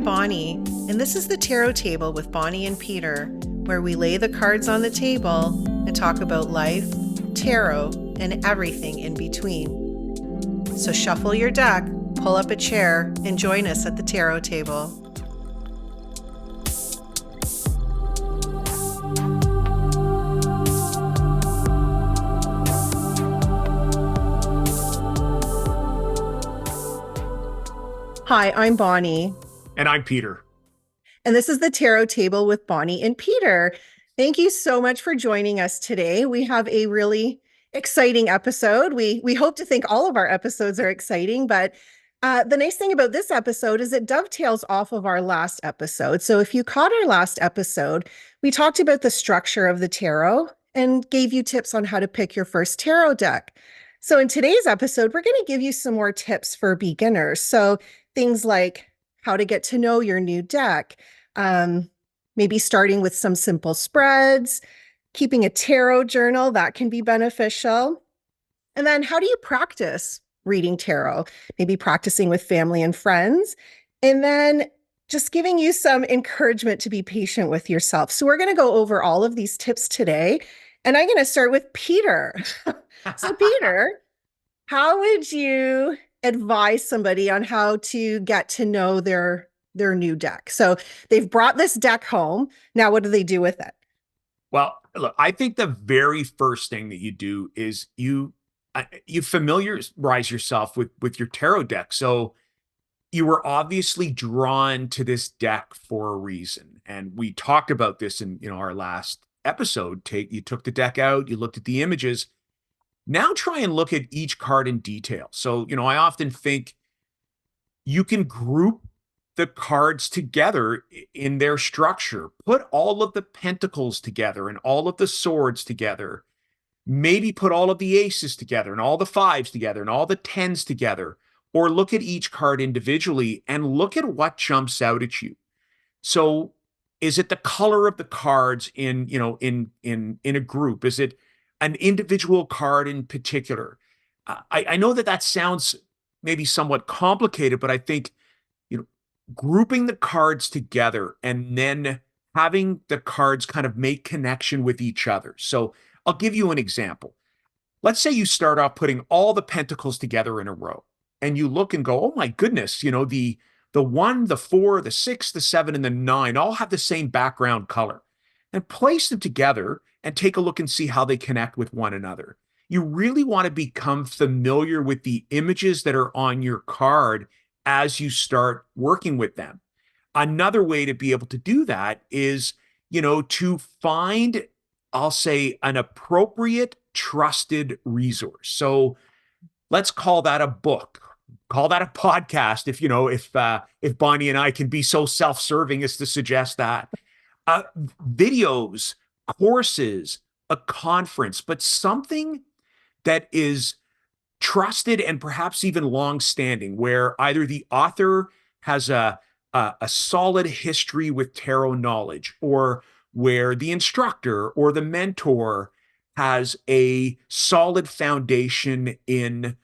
Bonnie, and this is the Tarot Table with Bonnie and Peter, where we lay the cards on the table and talk about life, tarot, and everything in between. So shuffle your deck, pull up a chair, and join us at the Tarot Table. Hi, I'm Bonnie. And I'm Peter. And this is the Tarot Table with Bonnie and Peter. Thank you so much for joining us today. We have a really exciting episode. We hope to think all of our episodes are exciting, but the nice thing about this episode is it dovetails off of our last episode. So if you caught our last episode, we talked about the structure of the tarot and gave you tips on how to pick your first tarot deck. So in today's episode, we're going to give you some more tips for beginners. So things like how to get to know your new deck, maybe starting with some simple spreads, keeping a tarot journal, that can be beneficial. And then how do you practice reading tarot? Maybe practicing with family and friends. And then just giving you some encouragement to be patient with yourself. So we're going to go over all of these tips today. And I'm going to start with Peter. So Peter, how would you advise somebody on how to get to know their new deck? So they've brought this deck home. Now, what do they do with it? Well, look, I think the very first thing that you do is you familiarize yourself with your tarot deck. So you were obviously drawn to this deck for a reason, and we talked about this in our last episode. You took the deck out, you looked at the images. Now try and look at each card in detail. So, I often think you can group the cards together in their structure. Put all of the pentacles together and all of the swords together. Maybe put all of the aces together and all the fives together and all the tens together. Or look at each card individually and look at what jumps out at you. So is it the color of the cards in a group? Is it an individual card in particular? I know that sounds maybe somewhat complicated, but I think, grouping the cards together and then having the cards kind of make connection with each other. So I'll give you an example. Let's say you start off putting all the pentacles together in a row and you look and go, oh my goodness, the 1, the 4, the 6, the 7, and the 9 all have the same background color. And place them together and take a look and see how they connect with one another. You really want to become familiar with the images that are on your card as you start working with them. Another way to be able to do that is, to find, I'll say, an appropriate, trusted resource. So let's call that a book. Call that a podcast if Bonnie and I can be so self-serving as to suggest that. Videos, courses, a conference, but something that is trusted and perhaps even long-standing, where either the author has a solid history with tarot knowledge, or where the instructor or the mentor has a solid foundation in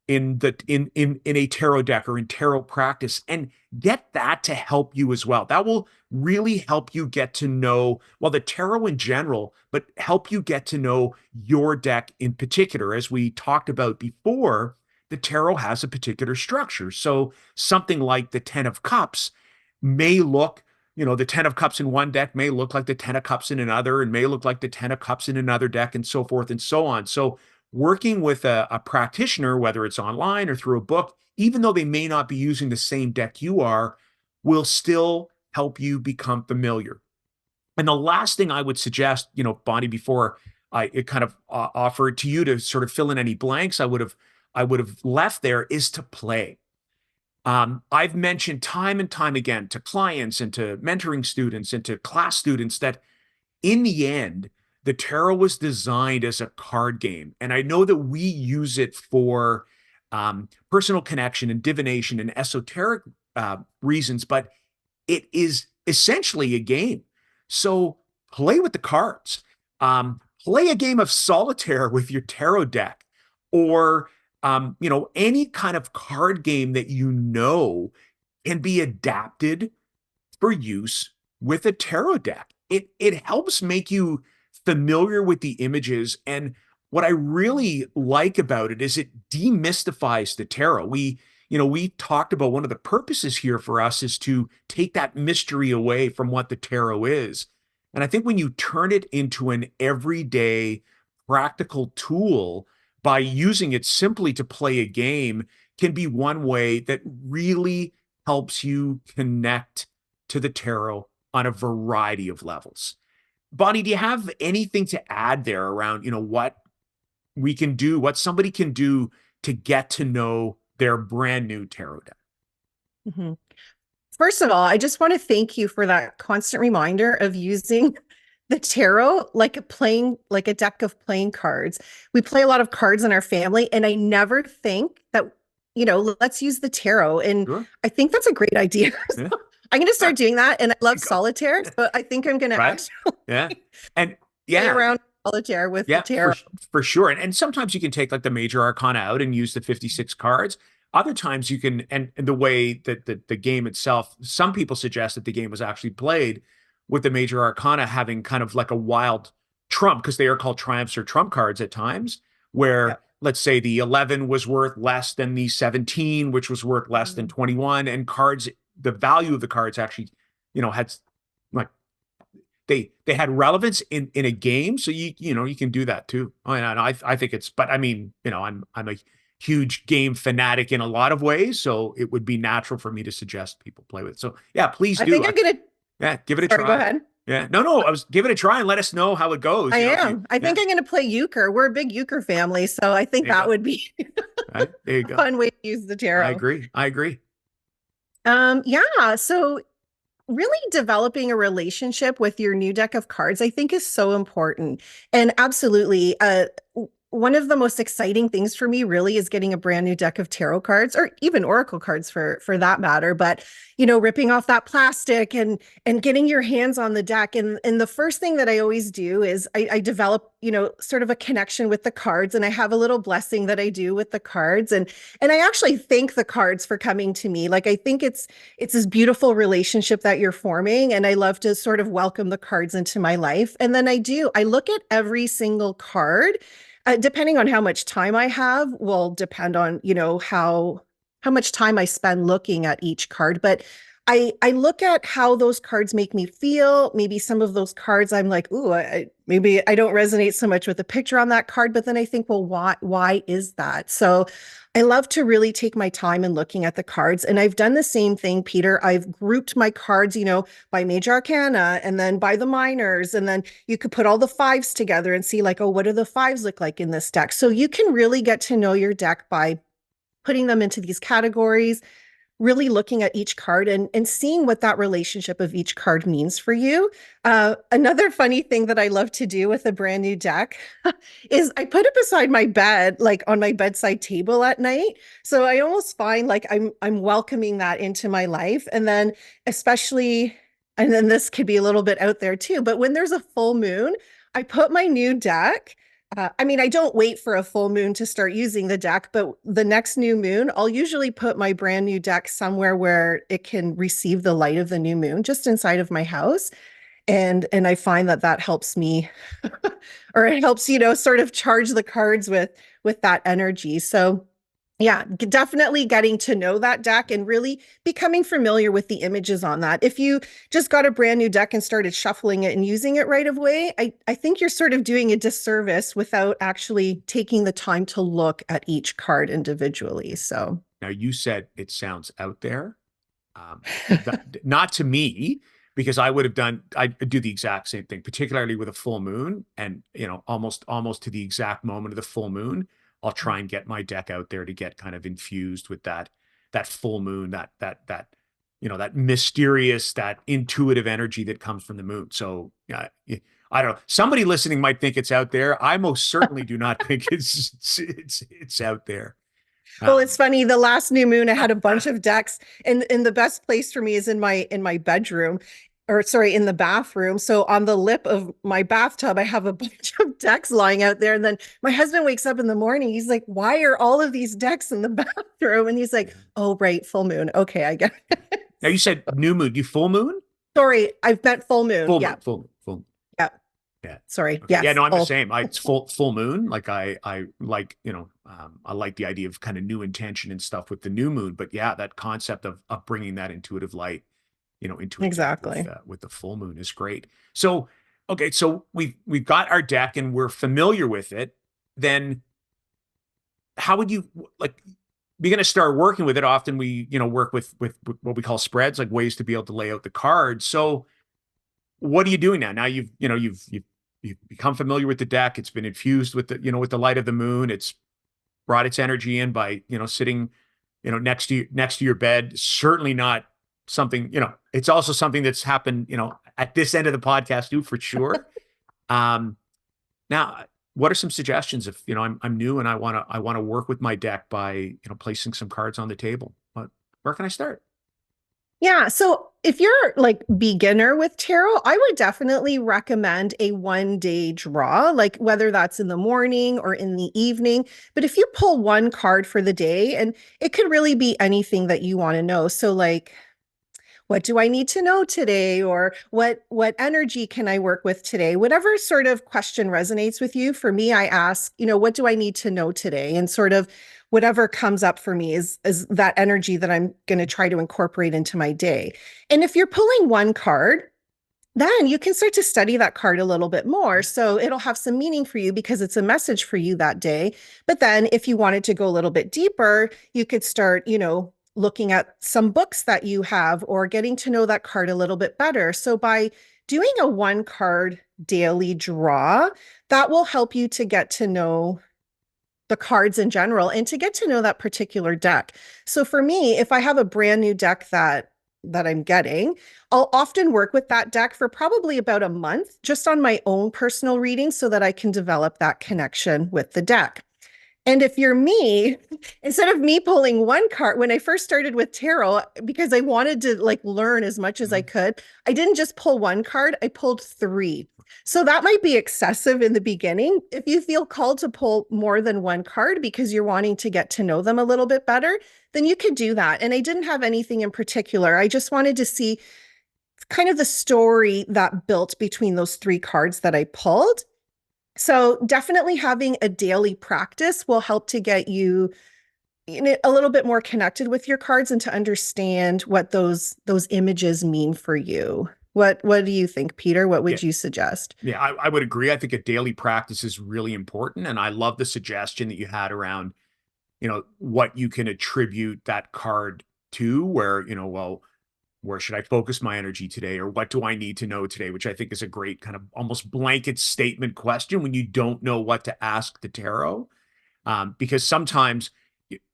a tarot deck or in tarot practice, and get that to help you as well. That will really help you get to know, well, the tarot in general, but help you get to know your deck in particular. As we talked about before, the tarot has a particular structure. So something like the 10 of Cups may look, the 10 of Cups in one deck may look like the 10 of Cups in another, and may look like the 10 of Cups in another deck, and so forth and so on. So working with a practitioner, whether it's online or through a book, even though they may not be using the same deck you are, will still help you become familiar. And the last thing I would suggest, Bonnie, before I kind of offer it to you to sort of fill in any blanks I would have left there, is to play. I've mentioned time and time again to clients and to mentoring students and to class students that in the end, the tarot was designed as a card game. And I know that we use it for personal connection and divination and esoteric reasons, but it is essentially a game. So play with the cards. Play a game of solitaire with your tarot deck, or any kind of card game that can be adapted for use with a tarot deck. It helps make you familiar with the images. And what I really like about it is it demystifies the tarot. We talked about one of the purposes here for us is to take that mystery away from what the tarot is. And I think when you turn it into an everyday practical tool by using it simply to play a game can be one way that really helps you connect to the tarot on a variety of levels. Bonnie, do you have anything to add there around, what we can do, what somebody can do to get to know their brand new tarot deck? Mhm. First of all, I just want to thank you for that constant reminder of using the tarot like a deck of playing cards. We play a lot of cards in our family, and I never think that, let's use the tarot. And Sure. I think that's a great idea. Yeah. So I'm going to start doing that. And I love Go. solitaire. So I think I'm going to Right. actually Yeah. And play yeah, around solitaire with the yeah, tarot. for sure. And sometimes you can take like the Major Arcana out and use the 56 cards. Other times you can, and the way that the game itself, some people suggest that the game was actually played with the Major Arcana having kind of like a wild trump, because they are called triumphs or trump cards at times, Yeah. where let's say the 11 was worth less than the 17, which was worth less than 21, and cards, the value of the cards actually, had like they had relevance in a game, so you can do that too. I think it's, but I mean, I'm a huge game fanatic in a lot of ways, so it would be natural for me to suggest people play with it. So yeah, please I do. think I'm going to, Yeah, give it a sorry, go try. ahead. Yeah, no, I was give it a try and let us know how it goes. I If you, am. I yeah, think I'm going to play euchre. We're a big euchre family. So I think there you that go. would be Right, there you a go. fun way to use the I tarot. agree. I agree. Yeah. So really developing a relationship with your new deck of cards, I think is so important. And absolutely, one of the most exciting things for me really is getting a brand new deck of tarot cards or even oracle cards for that matter. But ripping off that plastic and getting your hands on the deck. And the first thing that I always do is I develop, sort of a connection with the cards, and I have a little blessing that I do with the cards. And I actually thank the cards for coming to me. Like I think it's this beautiful relationship that you're forming, and I love to sort of welcome the cards into my life. And then I look at every single card, depending on how much time I have will depend on how much time I spend looking at each card. But I look at how those cards make me feel. Maybe some of those cards I'm like, ooh, maybe I don't resonate so much with the picture on that card, but then I think, well, why is that? So I love to really take my time in looking at the cards. And I've done the same thing, Peter. I've grouped my cards, by Major Arcana and then by the minors. And then you could put all the fives together and see like, oh, what do the fives look like in this deck? So you can really get to know your deck by putting them into these categories, really looking at each card and seeing what that relationship of each card means for you. Another funny thing that I love to do with a brand new deck is I put it beside my bed, like on my bedside table at night. So I almost find like I'm welcoming that into my life. And then especially, and then this could be a little bit out there too, but when there's a full moon, I put my new deck. I mean, I don't wait for a full moon to start using the deck, but the next new moon, I'll usually put my brand new deck somewhere where it can receive the light of the new moon, just inside of my house. And I find that helps me, or it helps, sort of charge the cards with that energy. So yeah, definitely getting to know that deck and really becoming familiar with the images on that. If you just got a brand new deck and started shuffling it and using it right away, I think you're sort of doing a disservice without actually taking the time to look at each card individually. So Now you said it sounds out there. Not to me, because I do the exact same thing, particularly with a full moon, and almost to the exact moment of the full moon, I'll try and get my deck out there to get kind of infused with that full moon, that mysterious, that intuitive energy that comes from the moon. So yeah, I don't know. Somebody listening might think it's out there. I most certainly do not think it's out there. well, it's Um, funny. The last new moon, I had a bunch of decks, and the best place for me is in my bedroom, or sorry, in the bathroom. So on the lip of my bathtub, I have a bunch of decks lying out there. And then my husband wakes up in the morning. He's like, "Why are all of these decks in the bathroom?" And he's like, "Oh, right, full moon. Okay, I get it." Now you said new moon, you full moon? Sorry, I've meant full moon. Full Yeah. moon, full moon, full moon. Yeah. Yeah. Sorry. Okay. Yeah, Yes. no, I'm the Full. same. It's full moon. Like I like, I like the idea of kind of new intention and stuff with the new moon. But yeah, that concept of bringing that intuitive light, into a deck Exactly. with the full moon is great. So, okay, so we've got our deck and we're familiar with it. Then how would you like be going to start working with it? Often we, work with what we call spreads, like ways to be able to lay out the cards. So what are you doing now? Now you've become familiar with the deck. It's been infused with with the light of the moon. It's brought its energy in by, sitting, next to your bed. Certainly not something, it's also something that's happened, at this end of the podcast too, for sure. Um, Now, what are some suggestions if, I'm new and I want to work with my deck by, placing some cards on the table? Where can I start? Yeah. So if you're like beginner with tarot, I would definitely recommend a 1 day draw, like whether that's in the morning or in the evening. But if you pull one card for the day, and it could really be anything that you want to know. So like, what do I need to know today? Or what energy can I work with today? Whatever sort of question resonates with you. For me, I ask, what do I need to know today? And sort of whatever comes up for me is that energy that I'm going to try to incorporate into my day. And if you're pulling one card, then you can start to study that card a little bit more. So it'll have some meaning for you because it's a message for you that day. But then if you wanted to go a little bit deeper, you could start, looking at some books that you have or getting to know that card a little bit better. So by doing a one card daily draw, that will help you to get to know the cards in general and to get to know that particular deck. So for me, if I have a brand new deck that I'm getting, I'll often work with that deck for probably about a month just on my own personal reading so that I can develop that connection with the deck. And if you're me, instead of me pulling one card, when I first started with tarot, because I wanted to like learn as much as I could, I didn't just pull one card, I pulled three. So that might be excessive in the beginning. If you feel called to pull more than one card because you're wanting to get to know them a little bit better, then you could do that. And I didn't have anything in particular. I just wanted to see kind of the story that built between those three cards that I pulled. So definitely having a daily practice will help to get you a little bit more connected with your cards and to understand what those images mean for you. What do you think, Peter? What Yeah. would you suggest? Yeah, I would agree. I think a daily practice is really important. And I love the suggestion that you had around, what you can attribute that card to, where, well, where should I focus my energy today? Or what do I need to know today? Which I think is a great kind of almost blanket statement question when you don't know what to ask the tarot. Because sometimes,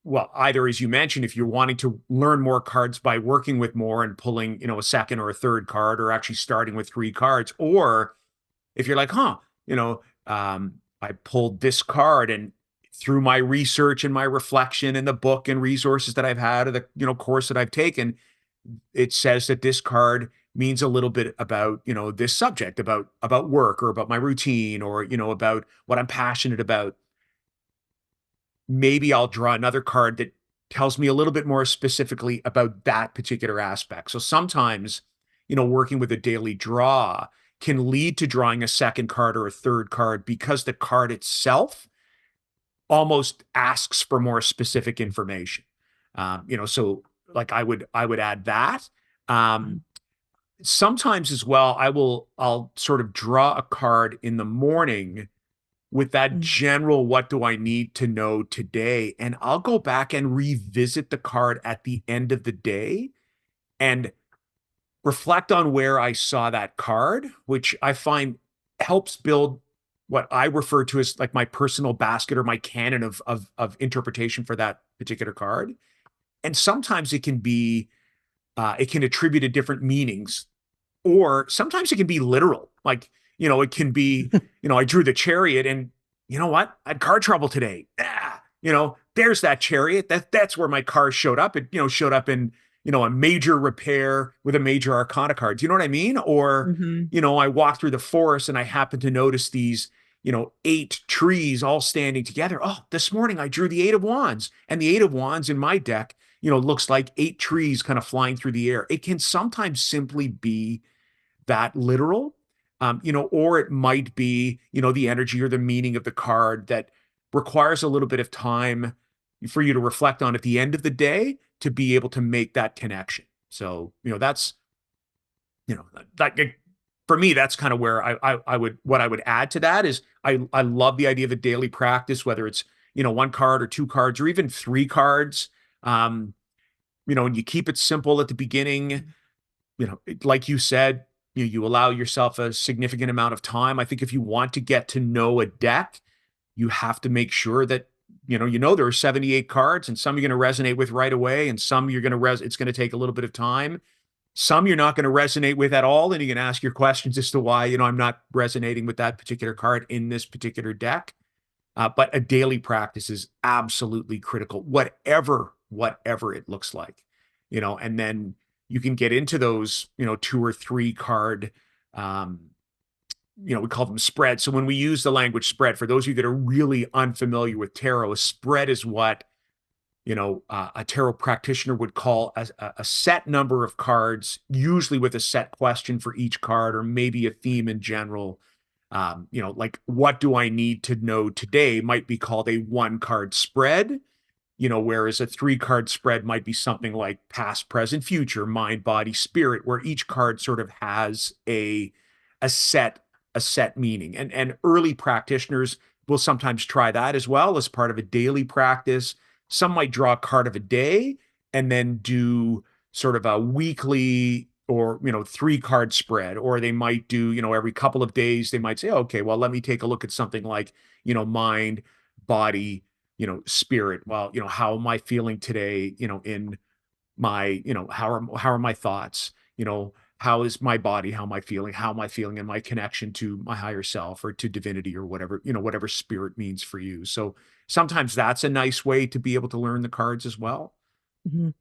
well, either as you mentioned, if you're wanting to learn more cards by working with more and pulling, a second or a third card, or actually starting with three cards, or if you're like, I pulled this card and through my research and my reflection and the book and resources that I've had, or the, course that I've taken, it says that this card means a little bit about, this subject, about work or about my routine, or, about what I'm passionate about. Maybe I'll draw another card that tells me a little bit more specifically about that particular aspect. So sometimes, working with a daily draw can lead to drawing a second card or a third card because the card itself almost asks for more specific information. So like I would add that. Sometimes as well, I'll sort of draw a card in the morning with that general what do I need to know today, and I'll go back and revisit the card at the end of the day and reflect on where I saw that card, which I find helps build what I refer to as like my personal basket or my canon of interpretation for that particular card. And sometimes it can attribute to different meanings, or sometimes it can be literal. Like, it can be, I drew the chariot and you know what? I had car trouble today. There's that chariot. That's where my car showed up. It, showed up in, a major repair with a major arcana card. Do you know what I mean? Or, Mhm. I walked through the forest and I happened to notice these, 8 trees all standing together. Oh, this morning I drew the 8 of wands, and the 8 of wands in my deck looks like 8 trees kind of flying through the air. It can sometimes simply be that literal, or it might be, the energy or the meaning of the card that requires a little bit of time for you to reflect on at the end of the day to be able to make that connection. So, that's, you know, that for me, that's kind of where what I would add to that is I love the idea of a daily practice, whether it's, one card or two cards or even three cards. Um, and you keep it simple at the beginning, like you said, you allow yourself a significant amount of time. I think if you want to get to know a deck, you have to make sure that there are 78 cards, and some you're going to resonate with right away, and some you're going to it's going to take a little bit of time. Some you're not going to resonate with at all, and you can ask your questions as to why I'm not resonating with that particular card in this particular deck. But a daily practice is absolutely critical, whatever it looks like, and then you can get into those, 2 or 3 card, we call them spreads. So when we use the language spread, for those of you that are really unfamiliar with tarot, a spread is what, a tarot practitioner would call a set number of cards, usually with a set question for each card, or maybe a theme in general. Like, what do I need to know today might be called a 1-card spread, whereas a 3-card spread might be something like past, present, future, mind, body, spirit, where each card sort of has a set meaning. And early practitioners will sometimes try that as well as part of a daily practice. Some might draw a card of a day and then do sort of a weekly or 3-card spread, or they might do, every couple of days they might say, okay, well, let me take a look at something like, mind, body, spirit. Well, how am I feeling today, in my, how are my thoughts, how is my body, how am I feeling, in my connection to my higher self or to divinity or whatever, whatever spirit means for you. So sometimes that's a nice way to be able to learn the cards as well. Mhm.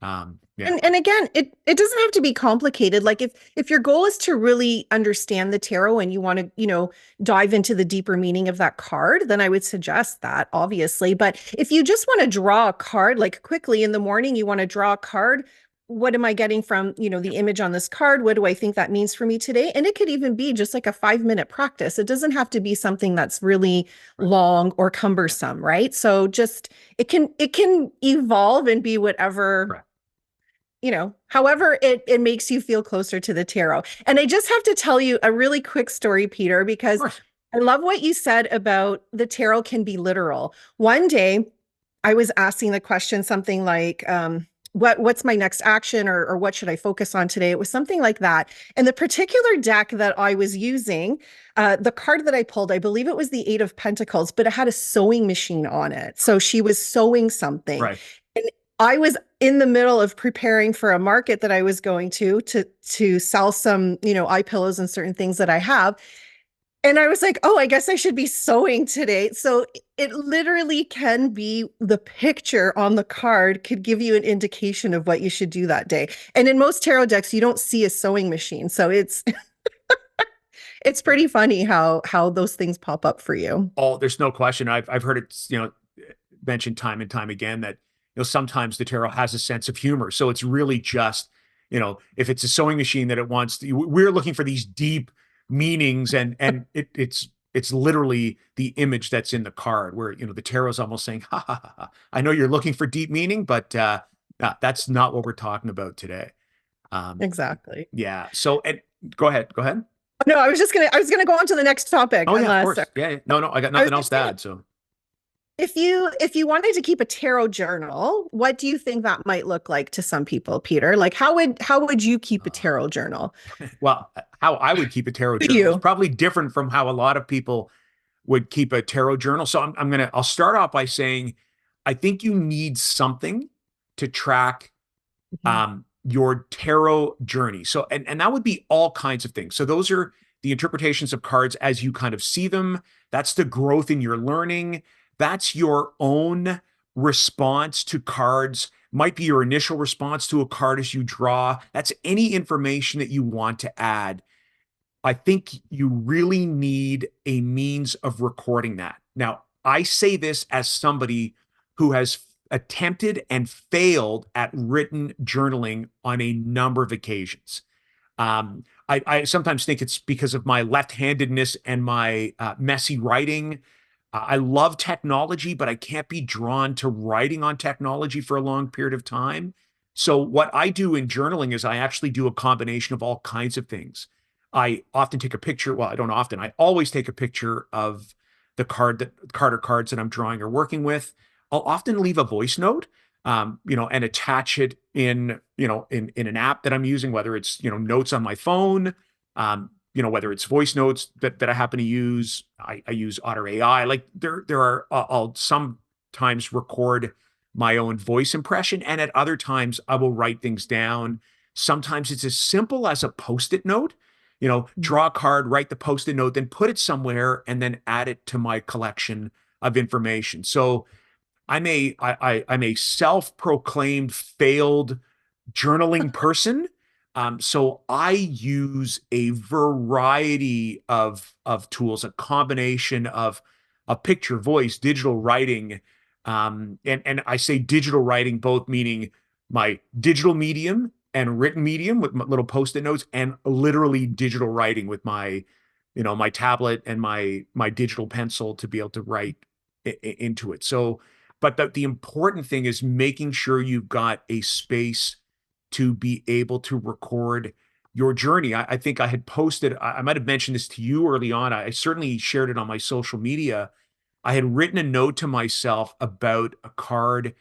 Yeah. And again, it doesn't have to be complicated. Like if your goal is to really understand the tarot and you want to, dive into the deeper meaning of that card, then I would suggest that, obviously. But if you just want to draw a card, like quickly in the morning, you want to draw a card. What am I getting from, the image on this card? What do I think that means for me today? And it could even be just like a 5-minute practice. It doesn't have to be something that's really Right. long or cumbersome, right? So just it can evolve and be whatever, Right. however it makes you feel closer to the tarot. And I just have to tell you a really quick story, Peter, Of because course. I love what you said about the tarot can be literal. One day I was asking the question something like, what's my next action, or what should I focus on today? It was something like that. And the particular deck that I was using, the card that I pulled, I believe it was the 8 of Pentacles, but it had a sewing machine on it. So she was sewing something. Right. And I was in the middle of preparing for a market that I was going to sell some, eye pillows and certain things that I have. And I was like, oh, I guess I should be sewing today. So it literally can be the picture on the card could give you an indication of what you should do that day. And in most tarot decks, you don't see a sewing machine. So it's it's pretty funny how those things pop up for you. Oh, there's no question. I've heard it, mentioned time and time again that, sometimes the tarot has a sense of humor. So it's really just, if it's a sewing machine that it wants to, we're looking for these deep meanings, and it's literally the image that's in the card where, the tarot is almost saying, ha, ha, ha, ha. I know you're looking for deep meaning, but that's not what we're talking about today. Um, Exactly. yeah. So, and go ahead. Go ahead. No, I was gonna go on to the next topic Oh yeah, of unless course. Yeah. No, I got I was nothing else just to gonna, add. So. if you wanted to keep a tarot journal, what do you think that might look like to some people, Peter? Like how would you keep a tarot journal? Well, how I would keep a tarot journal is You. probably different from how a lot of people would keep a tarot journal. So I'll start off by saying, I think you need something to track Mhm. your tarot journey. So, and that would be all kinds of things. So those are the interpretations of cards as you kind of see them. That's the growth in your learning. That's your own response to cards. Might be your initial response to a card as you draw. That's any information that you want to add. I think you really need a means of recording that. Now, I say this as somebody who has attempted and failed at written journaling on a number of occasions. I sometimes think it's because of my left-handedness and my messy writing. I love technology, but I can't be drawn to writing on technology for a long period of time. So what I do in journaling is I actually do a combination of all kinds of things. I often take a picture. Well, I don't often. I always take a picture of the card or cards that I'm drawing or working with. I'll often leave a voice note, and attach it in an app that I'm using, whether it's notes on my phone, whether it's voice notes that I happen to use. I use Otter AI. Like there are I'll sometimes record my own voice impression, and at other times I will write things down. Sometimes it's as simple as a post-it note. Draw a card, write the post-it note, then put it somewhere, and then add it to my collection of information. So I'm a self-proclaimed failed journaling person. So I use a variety of tools, a combination of a picture, voice, digital writing. And I say digital writing, both meaning my digital medium and written medium with my little post-it notes, and literally digital writing with my tablet and my digital pencil to be able to write into it. So, but the important thing is making sure you've got a space to be able to record your journey. I think I had posted, I might have mentioned this to you early on. I certainly shared it on my social media. I had written a note to myself about a card,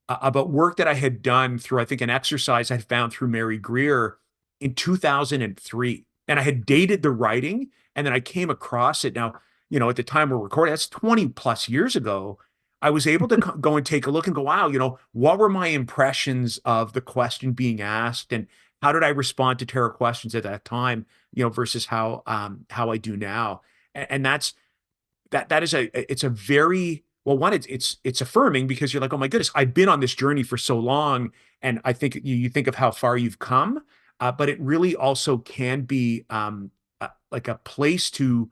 about work that I had done through, I think, an exercise I found through Mary Greer in 2003. And I had dated the writing, and then I came across it. Now, at the time we're recording, that's 20 plus years ago. I was able to go and take a look and go, wow, what were my impressions of the question being asked, and how did I respond to tarot questions at that time, versus how I do now. And that is it's a very well, one, it's affirming, because you're like, oh my goodness, I've been on this journey for so long. And I think you think of how far you've come, but it really also can be like a place to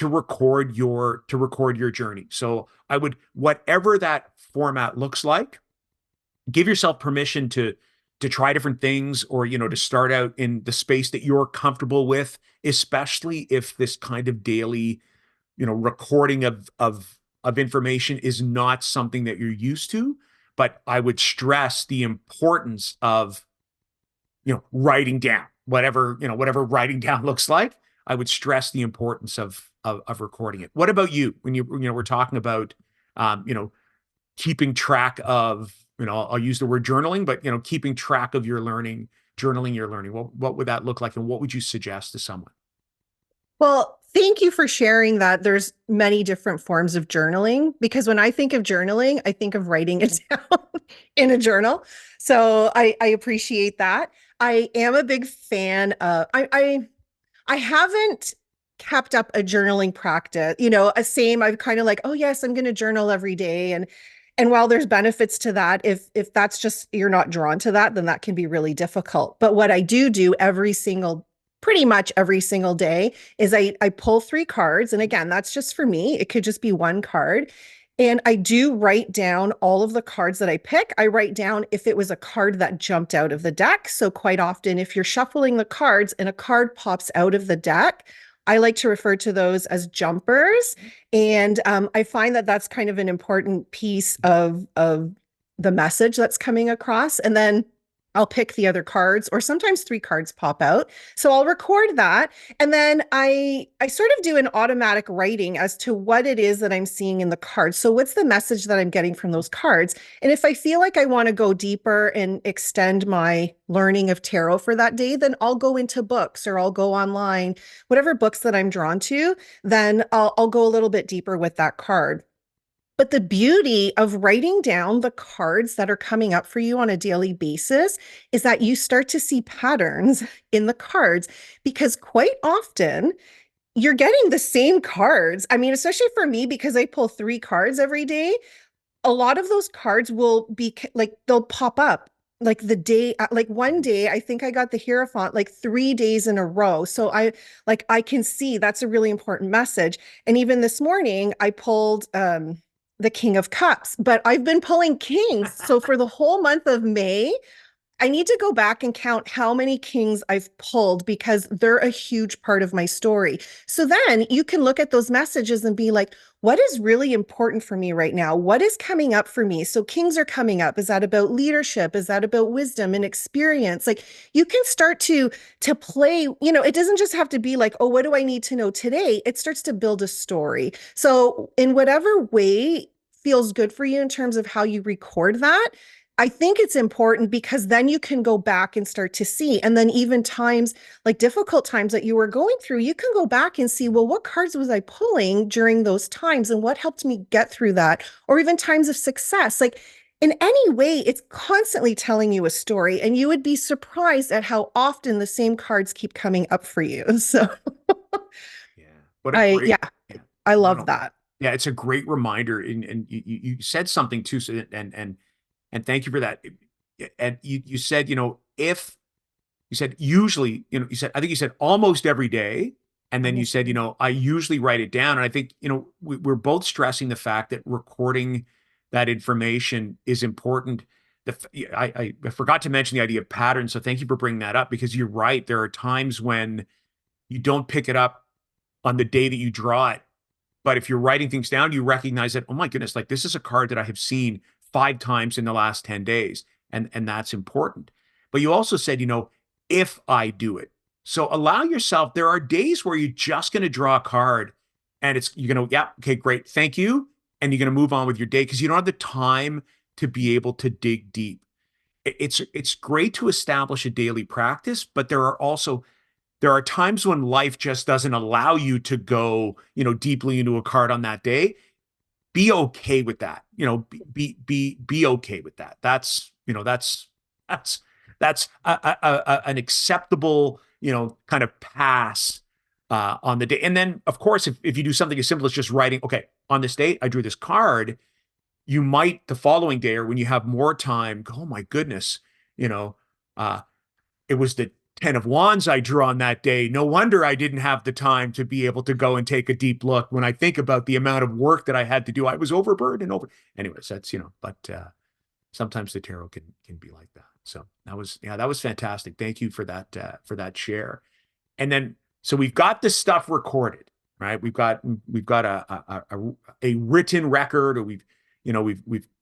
record your journey. So I would, whatever that format looks like, give yourself permission to try different things, or to start out in the space that you're comfortable with, especially if this kind of daily recording of information is not something that you're used to. But I would stress the importance of writing down whatever writing down looks like. I would stress the importance of recording it. What about you? When we're talking about keeping track of, I'll use the word journaling, but keeping track of your learning, journaling your learning. What would that look like, and what would you suggest to someone? Well, thank you for sharing that. There's many different forms of journaling, because when I think of journaling, I think of writing it down in a journal. So I appreciate that. I am a big fan of, I haven't kept up a journaling practice, I've kind of like, oh yes, I'm going to journal every day. And while there's benefits to that, if that's just, you're not drawn to that, then that can be really difficult. But what I do pretty much every single day, is I pull 3 cards. And again, that's just for me. It could just be one card. And I do write down all of the cards that I pick. I write down if it was a card that jumped out of the deck. So quite often, if you're shuffling the cards and a card pops out of the deck, I like to refer to those as jumpers. And I find that that's kind of an important piece of the message that's coming across. And then I'll pick the other cards, or sometimes 3 cards pop out. So I'll record that. And then I sort of do an automatic writing as to what it is that I'm seeing in the cards. So what's the message that I'm getting from those cards? And if I feel like I want to go deeper and extend my learning of tarot for that day, then I'll go into books, or I'll go online, whatever books that I'm drawn to, then I'll go a little bit deeper with that card. But the beauty of writing down the cards that are coming up for you on a daily basis is that you start to see patterns in the cards, because quite often you're getting the same cards. I mean, especially for me, because I pull 3 cards every day, a lot of those cards will be like, they'll pop up like the day, like one day, I think I got the Hierophant like 3 days in a row. So I can see that's a really important message. And even this morning, I pulled, the King of Cups, but I've been pulling kings. So for the whole month of May, I need to go back and count how many kings I've pulled because they're a huge part of my story. So then you can look at those messages and be like, what is really important for me right now? What is coming up for me? So kings are coming up. Is that about leadership? Is that about wisdom and experience? Like you can start to play, it doesn't just have to be like, oh, what do I need to know today? It starts to build a story. So in whatever way feels good for you in terms of how you record that, I think it's important because then you can go back and start to see. And then even times like difficult times that you were going through, you can go back and see, well, what cards was I pulling during those times and what helped me get through that? Or even times of success. Like in any way, it's constantly telling you a story. And you would be surprised at how often the same cards keep coming up for you. So Yeah. What a great, yeah, yeah. I No, love no. that. Yeah, it's a great reminder. And you said something too. So, and thank you for that. And you said, if you said usually, I think you said almost every day. And then you Almost said, every. I usually write it down. And I think, we're both stressing the fact that recording that information is important. I forgot to mention the idea of patterns. So thank you for bringing that up because you're right. There are times when you don't pick it up on the day that you draw it. But if you're writing things down, you recognize that, oh my goodness, like this is a card that I have seen 5 times in the last 10 days. And that's important. But you also said, if I do it. So allow yourself, there are days where you're just going to draw a card and you're going to, yeah, okay, great. Thank you. And you're going to move on with your day because you don't have the time to be able to dig deep. It's great to establish a daily practice, but there are times when life just doesn't allow you to go, deeply into a card on that day. Be okay with that. Be okay with that. That's that's an acceptable, kind of pass on the day. And then, of course, if you do something as simple as just writing, okay, on this date, I drew this card, you might the following day or when you have more time go, oh my goodness, you know, uh, it was the 10 of Wands I drew on that day. No wonder I didn't have the time to be able to go and take a deep look. When I think about the amount of work that I had to do, I was overburdened over. Anyways, that's, but sometimes the tarot can be like that. So that was fantastic. Thank you for that share. And then, so we've got this stuff recorded, right? We've got a written record, or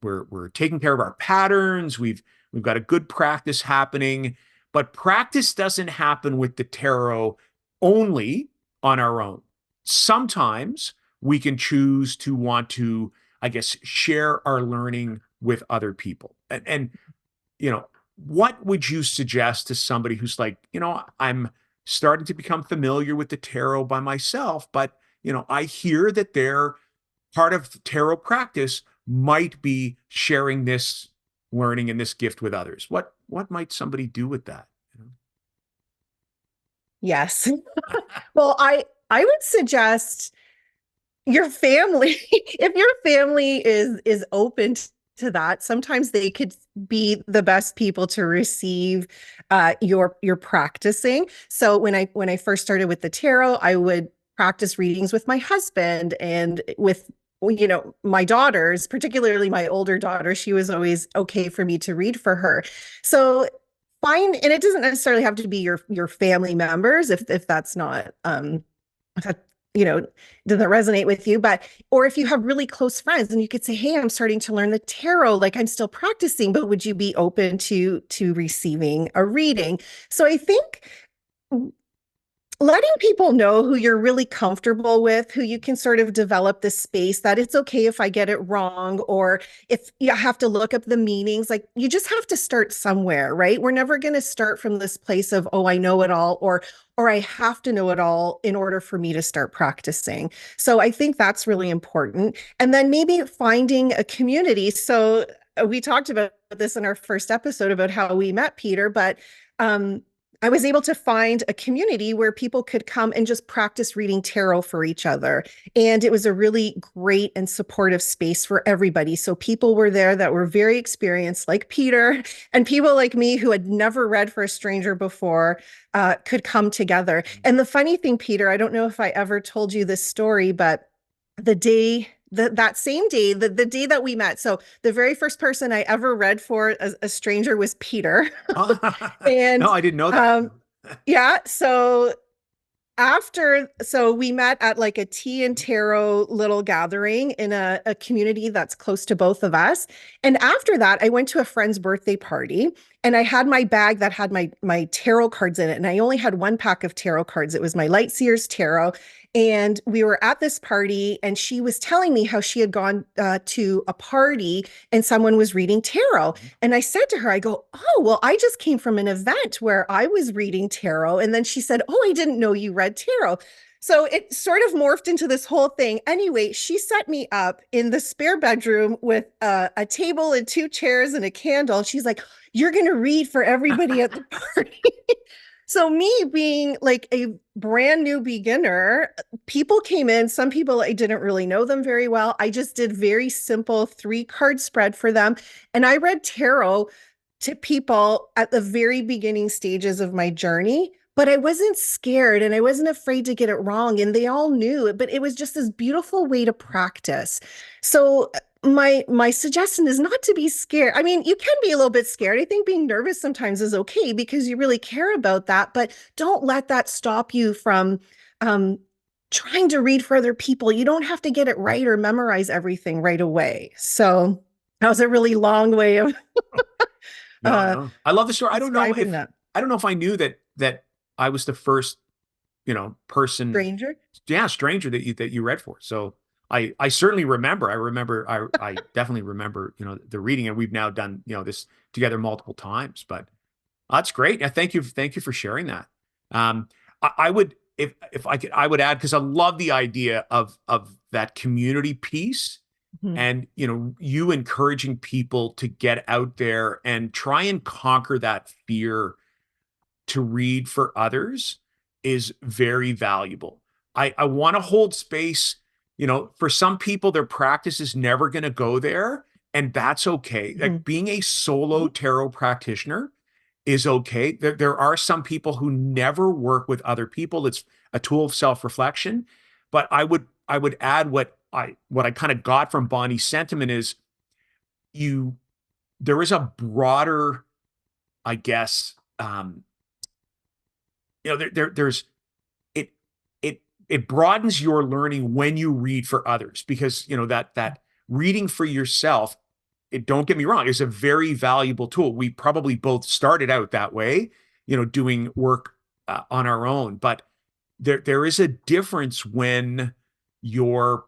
we're taking care of our patterns. We've got a good practice happening, but practice doesn't happen with the tarot only on our own. Sometimes we can choose to want to, I guess, share our learning with other people. And what would you suggest to somebody who's like, I'm starting to become familiar with the tarot by myself, but I hear that their part of tarot practice might be sharing this learning and this gift with others. What might somebody do with that? Yes. Well, I would suggest your family, if your family is open to that, sometimes they could be the best people to receive your practicing. So when I first started with the tarot, I would practice readings with my husband and with my daughters, particularly my older daughter. She was always okay for me to read for her. So find, and it doesn't necessarily have to be your family members if that's not if that doesn't resonate with you, but or if you have really close friends and you could say, hey, I'm starting to learn the tarot, like I'm still practicing, but would you be open to receiving a reading? So I think letting people know who you're really comfortable with, who you can sort of develop this space that it's okay if I get it wrong, or if you have to look up the meanings, like you just have to start somewhere, right? We're never going to start from this place of, oh, I know it all, or I have to know it all in order for me to start practicing. So I think that's really important. And then maybe finding a community. So we talked about this in our first episode about how we met, Peter, but I was able to find a community where people could come and just practice reading tarot for each other. And it was a really great and supportive space for everybody. So people were there that were very experienced, like Peter, and people like me who had never read for a stranger before could come together. And the funny thing, Peter, I don't know if I ever told you this story, but the day that same day, the day that we met. So the very first person I ever read for a stranger was Peter. No, And I didn't know that. um, yeah, so we met at like a tea and tarot little gathering in a community that's close to both of us. And after that, I went to a friend's birthday party and I had my bag that had my tarot cards in it. And I only had one pack of tarot cards. It was my Light Seers Tarot. And we were at this party, and she was telling me how she had gone to a party and someone was reading tarot. And I said to her, I go, oh, well, I just came from an event where I was reading tarot. And then she said, oh, I didn't know you read tarot. So it sort of morphed into this whole thing. Anyway, she set me up in the spare bedroom with a table and two chairs and a candle. She's like, you're going to read for everybody at the party. So me being like a brand new beginner, people came in, some people I didn't really know them very well. I just did very simple 3-card spread for them. And I read tarot to people at the very beginning stages of my journey, but I wasn't scared and I wasn't afraid to get it wrong. And they all knew it, but it was just this beautiful way to practice. So my suggestion is not to be scared. I mean, you can be a little bit scared. I think being nervous sometimes is okay because you really care about that, but don't let that stop you from um, trying to read for other people. You don't have to get it right or memorize everything right away. So that was a really long way of No, uh, no. I love the story. describing that. I don't know if I knew that I was the first, person, Stranger. yeah, stranger that you read for. So I certainly remember. I definitely remember, the reading, and we've now done, this together multiple times. But that's great. Yeah, thank you for sharing that. I would, if I could, I would add, because I love the idea of that community piece, Mhm. and you encouraging people to get out there and try and conquer that fear to read for others is very valuable. I want to hold space. For some people, their practice is never going to go there, and that's okay. Like Mhm. being a solo tarot practitioner is okay. There are some people who never work with other people. It's a tool of self-reflection. But I would add what I kind of got from Bonnie's sentiment is you there is a broader, I guess, there's it it broadens your learning when you read for others, because that reading for yourself, it, don't get me wrong, is a very valuable tool. We probably both started out that way, doing work on our own, but there is a difference when you're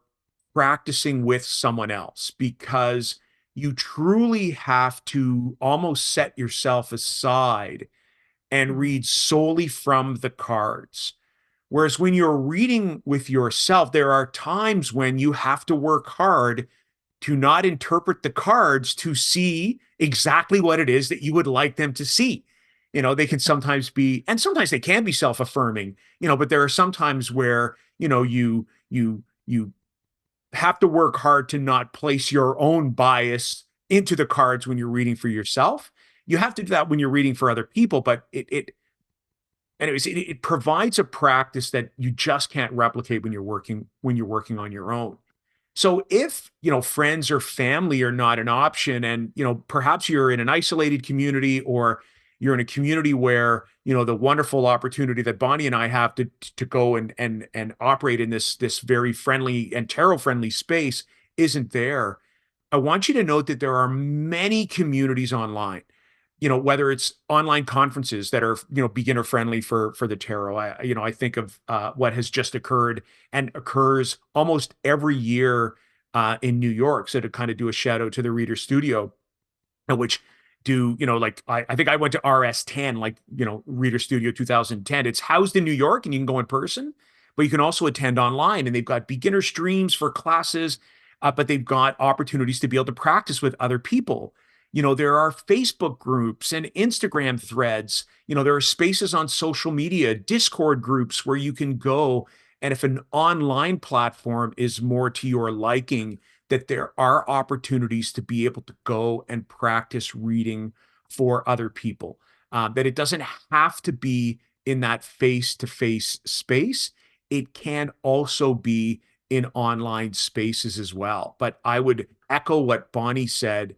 practicing with someone else, because you truly have to almost set yourself aside and Mhm. read solely from the cards. Whereas when you're reading with yourself, there are times when you have to work hard to not interpret the cards to see exactly what it is that you would like them to see. They can sometimes be, and sometimes they can be self-affirming, but there are some times where, you have to work hard to not place your own bias into the cards when you're reading for yourself. You have to do that when you're reading for other people, but it provides a practice that you just can't replicate when you're working on your own. So if, friends or family are not an option, and, perhaps you're in an isolated community, or you're in a community where, the wonderful opportunity that Bonnie and I have to go and operate in this very friendly and tarot friendly space isn't there. I want you to note that there are many communities online, whether it's online conferences that are, beginner friendly for the tarot. I think of what has just occurred and occurs almost every year in New York. So to kind of do a shout out to the Reader Studio, which do, like I think I went to RS10, like, Reader Studio 2010. It's housed in New York and you can go in person, but you can also attend online, and they've got beginner streams for classes, but they've got opportunities to be able to practice with other people. There are Facebook groups and Instagram threads. There are spaces on social media, Discord groups where you can go. And if an online platform is more to your liking, that there are opportunities to be able to go and practice reading for other people. That it doesn't have to be in that face to face space. It can also be in online spaces as well. But I would echo what Bonnie said.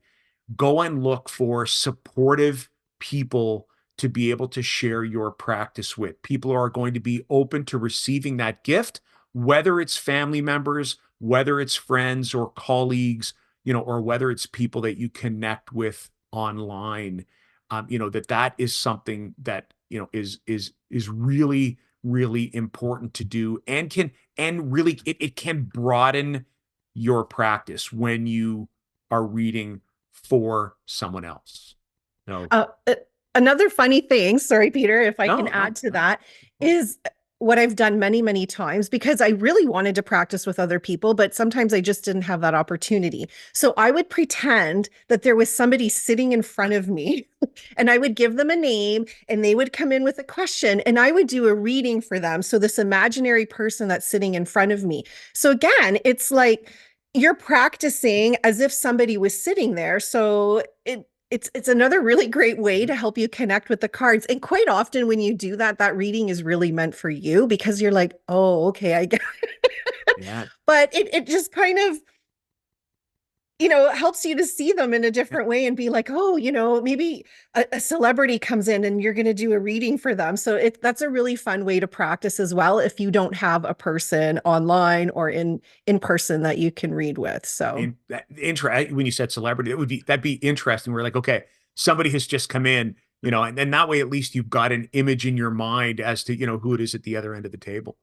Go and look for supportive people to be able to share your practice with. People who are going to be open to receiving that gift, whether it's family members, whether it's friends or colleagues, or whether it's people that you connect with online. That is something that is really really important to do, and really it can broaden your practice when you are reading for someone else. No, Uh, uh, Another funny thing, sorry, Peter, if I can no, add no, to no. that, is what I've done many, many times because I really wanted to practice with other people, but sometimes I just didn't have that opportunity. So I would pretend that there was somebody sitting in front of me and I would give them a name and they would come in with a question and I would do a reading for them. So this imaginary person that's sitting in front of me. So again, it's like you're practicing as if somebody was sitting there. So it's another really great way to help you connect with the cards. And quite often when you do that, that reading is really meant for you because you're like, oh, okay, I get Yeah, but it just kind of, helps you to see them in a yeah. different way and be like, oh, maybe a celebrity comes in and you're going to do a reading for them. So that's a really fun way to practice as well if you don't have a person online or in person that you can read with. So And that when you said celebrity, that'd be interesting. We're like, okay, somebody has just come in, and then that way at least you've got an image in your mind as to who it is at the other end of the table.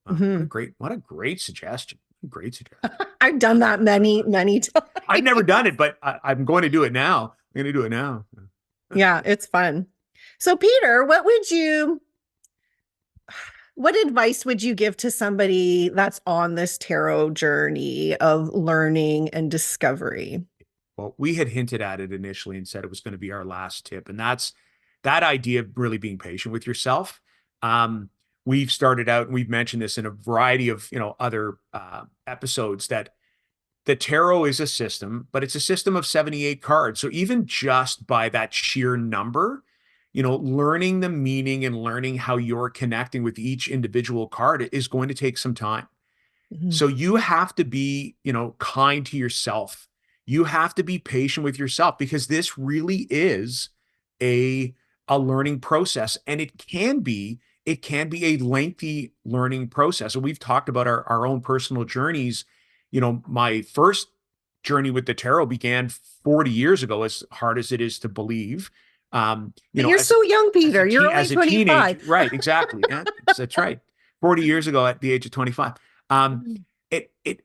Wow, mhm. what a great suggestion. Great suggestion. I've done that many, many times. I've never done it, but I'm going to do it now. I'm going to do it now. Yeah, it's fun. So, Peter, what advice would you give to somebody that's on this tarot journey of learning and discovery? Well, we had hinted at it initially and said it was going to be our last tip, and that's that idea of really being patient with yourself. Um, we've started out, and we've mentioned this in a variety of other episodes, that the tarot is a system, but it's a system of 78 cards. So even just by that sheer number, learning the meaning and learning how you're connecting with each individual card is going to take some time. Mhm. So you have to be, kind to yourself. You have to be patient with yourself because this really is a a learning process, and it can be a lengthy learning process. And we've talked about our own personal journeys. My first journey with the tarot began 40 years ago, as hard as it is to believe. But you're As so young, Peter. You're only as a teenager, 25. right? Exactly. Yeah, that's right. 40 years ago at the age of 25. Um, Mhm. it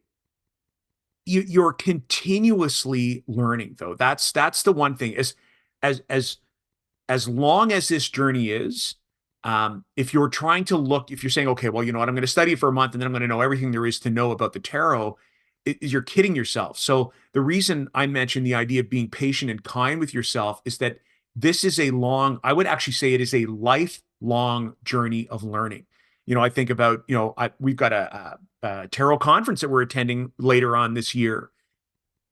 you're continuously learning, though. That's the one thing. As as as long as this journey is, if you're saying, okay, well, you know what, I'm going to study for a month and then I'm going to know everything there is to know about the tarot, you're kidding yourself. So the reason I mentioned the idea of being patient and kind with yourself is that this is I would actually say it is a lifelong journey of learning. I think about, we've got a tarot conference that we're attending later on this year,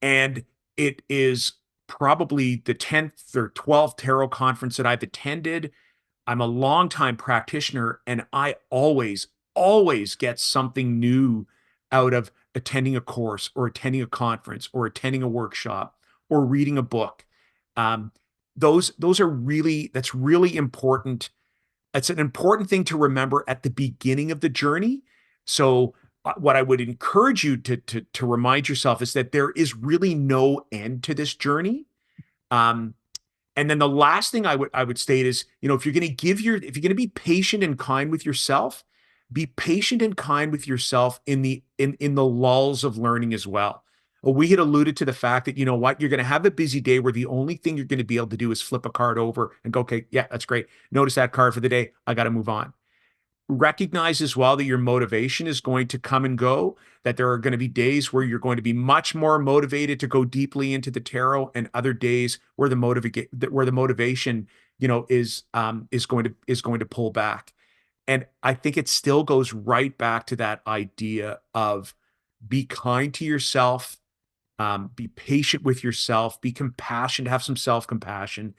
and it is probably the 10th or 12th tarot conference that I've attended. I'm a longtime practitioner, and I always get something new out of attending a course or attending a conference or attending a workshop or reading a book. Um, that's really important. It's an important thing to remember at the beginning of the journey. So, what I would encourage you to remind yourself is that there is really no end to this journey. Um, and then the last thing I would state is, if you're going to be patient and kind with yourself, be patient and kind with yourself in the lulls of learning as well. We had alluded to the fact that, you're going to have a busy day where the only thing you're going to be able to do is flip a card over and go, okay, yeah, that's great. Notice that card for the day. I got to move on. Recognize as well that your motivation is going to come and go, that there are going to be days where you're going to be much more motivated to go deeply into the tarot, and other days where the motivation, is going to pull back. And I think it still goes right back to that idea of be kind to yourself, be patient with yourself, be compassionate, have some self-compassion.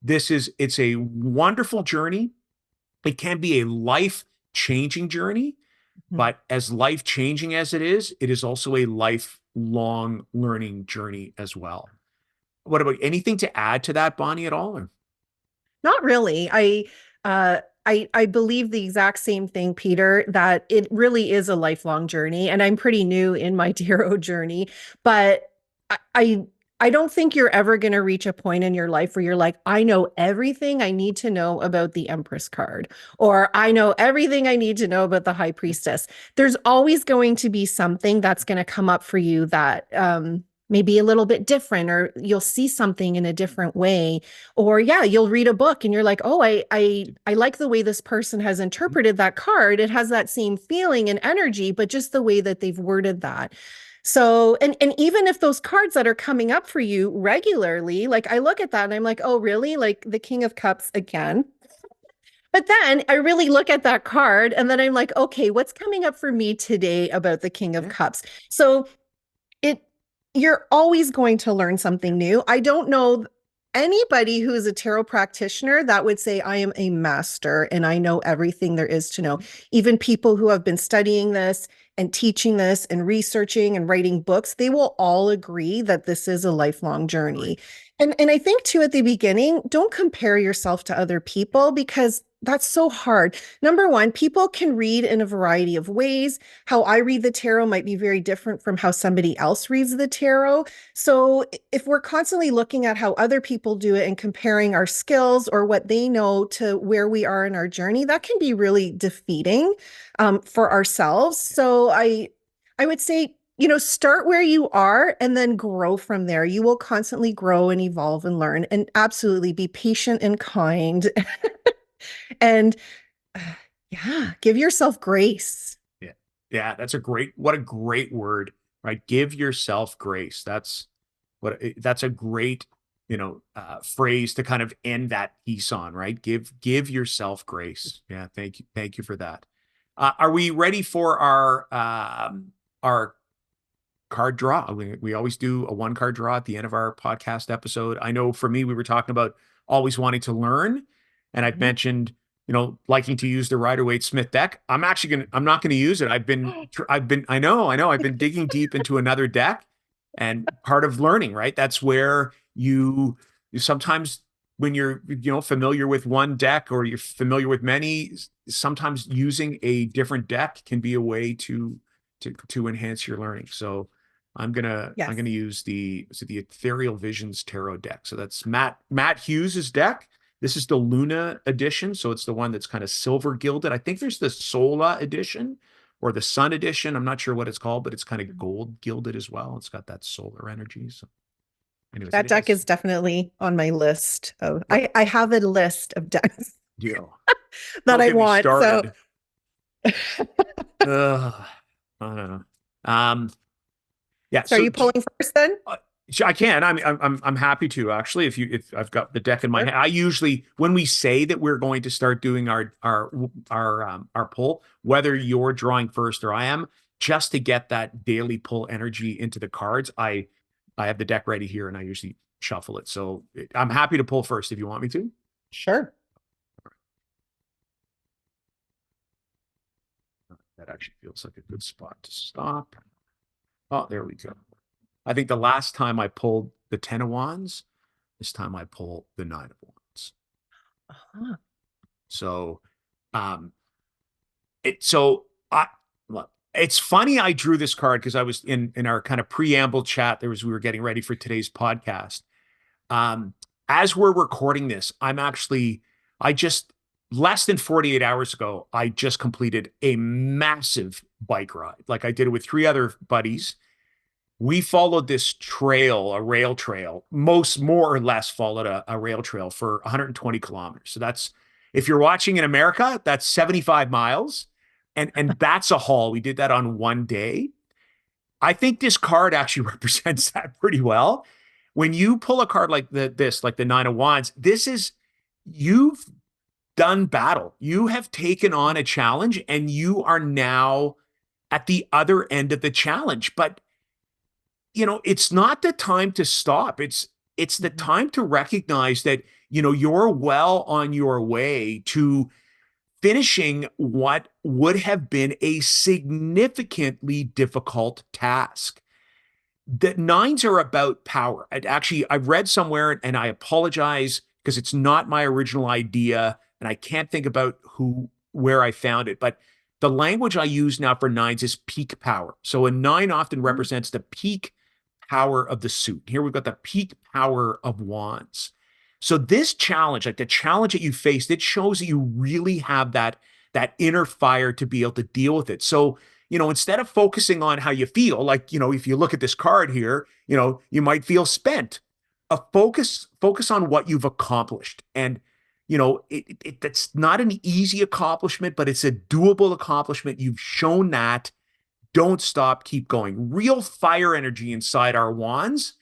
It's a wonderful journey. It can be a life changing journey. Mhm. But as life changing as it is also a lifelong learning journey as well. What about anything to add to that, Bonnie, at all? Or? Not really. I believe the exact same thing, Peter, that it really is a lifelong journey, and I'm pretty new in my tarot journey, but I I, I don't think you're ever going to reach a point in your life where you're like, I know everything I need to know about the Empress card, or I know everything I need to know about the High Priestess. There's always going to be something that's going to come up for you that may be a little bit different, or you'll see something in a different way, or yeah, you'll read a book and you're like, oh, I like the way this person has interpreted that card. It has that same feeling and energy, but just the way that they've worded that. So, and even if those cards that are coming up for you regularly, like I look at that and I'm like, oh, really? Like the King of Cups again. But then I really look at that card and then I'm like, okay, what's coming up for me today about the King of Yeah. Cups? So it you're always going to learn something new. I don't know anybody who is a tarot practitioner that would say I am a master and I know everything there is to know. Even people who have been studying this and teaching this and researching and writing books, they will all agree that this is a lifelong journey. And I think too at the beginning, don't compare yourself to other people because that's so hard. Number one, people can read in a variety of ways. How I read the tarot might be very different from how somebody else reads the tarot. So if we're constantly looking at how other people do it and comparing our skills or what they know to where we are in our journey, that can be really defeating for ourselves. So I would say, start where you are and then grow from there. You will constantly grow and evolve and learn, and absolutely be patient and kind. And yeah, give yourself grace. Yeah. Yeah, what a great word, right? Give yourself grace. That's a great, phrase to kind of end that piece on, right? Give yourself grace. Yeah, thank you. Thank you for that. Are we ready for our card draw? We always do a one card draw at the end of our podcast episode. I know for me, we were talking about always wanting to learn, and I've Mhm. mentioned, liking to use the Rider-Waite Smith deck. I'm not going to use it. I've been digging deep into another deck, and part of learning, right? That's where you sometimes, when you're, familiar with one deck or you're familiar with many, sometimes using a different deck can be a way to enhance your learning. So I'm Yes. gonna use the Ethereal Visions Tarot deck. So that's Matt Hughes's deck. This is the Luna edition, so it's the one that's kind of silver gilded. I think there's the Sola edition or the Sun edition. I'm not sure what it's called, but it's kind of gold gilded as well. It's got that solar energy. So, anyways, That it deck has. is definitely on my list of What I have a list of decks deal? that Don't I get me want. So started. Ugh, I don't know. Yeah. so are So you pulling first then? Uh, I can. I'm happy to actually. If I've got the deck in my Sure. hand, I usually when we say that we're going to start doing our pull, whether you're drawing first or I am, just to get that daily pull energy into the cards, I have the deck ready here and I usually shuffle it. So I'm happy to pull first if you want me to. Sure. That actually feels like a good spot to stop. Oh, there we go. I think the last time I pulled the Ten of Wands, this time I pull the Nine of Wands. Uh-huh. So, um, so I look, it's funny I drew this card because I was in our kind of preamble chat. We were getting ready for today's podcast. Um, as we're recording this, I just less than 48 hours ago, I just completed a massive bike ride. Like I did it with three other buddies. We followed this trail, a rail trail, more or less followed a rail trail for 120 kilometers. So that's, if you're watching in America, that's 75 miles. And that's a haul. We did that on one day. I think this card actually represents that pretty well. When you pull a card like like the Nine of Wands, you've done battle. You have taken on a challenge and you are now at the other end of the challenge. But it's not the time to stop. It's the Mhm. time to recognize that, you're well on your way to finishing what would have been a significantly difficult task. The nines are about power. I've read somewhere, and I apologize because it's not my original idea, and I can't think about where I found it, but the language I use now for nines is peak power. So a nine often represents the peak power of the suit. Here we've got the peak power of wands. So this challenge, like the challenge that you faced, it shows that you really have that inner fire to be able to deal with it. So, instead of focusing on how you feel, like, if you look at this card here, you might feel spent. Focus on what you've accomplished. And, that's not an easy accomplishment, but it's a doable accomplishment. You've shown that. Don't stop, keep going. Real fire energy inside our wands.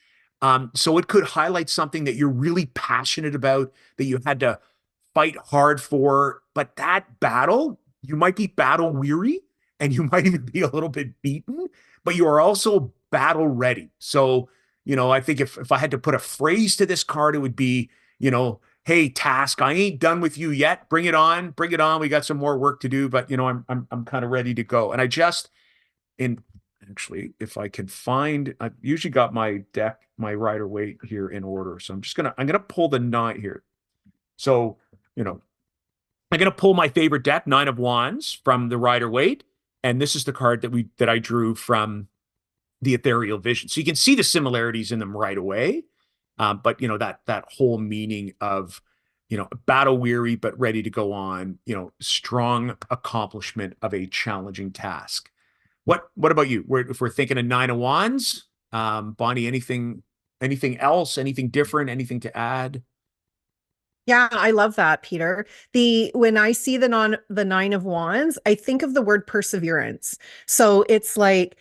So it could highlight something that you're really passionate about, that you had to fight hard for. But that battle, you might be battle weary and you might even be a little bit beaten, but you are also battle ready. So, I think if I had to put a phrase to this card, it would be, hey, task, I ain't done with you yet. Bring it on, bring it on. We got some more work to do, but I'm kind of ready to go. And actually, if I can find, I've usually got my deck, my Rider Waite here in order. So I'm gonna pull the nine here. So, I'm gonna pull my favorite deck, Nine of Wands from the Rider Waite. And this is the card that I drew from the Ethereal Vision. So you can see the similarities in them right away. But that whole meaning of, battle weary, but ready to go on, strong accomplishment of a challenging task. What about you? If we're thinking of Nine of Wands, Bonnie, anything else, anything different, anything to add? Yeah, I love that, Peter. When I see the Nine of Wands, I think of the word perseverance. So it's like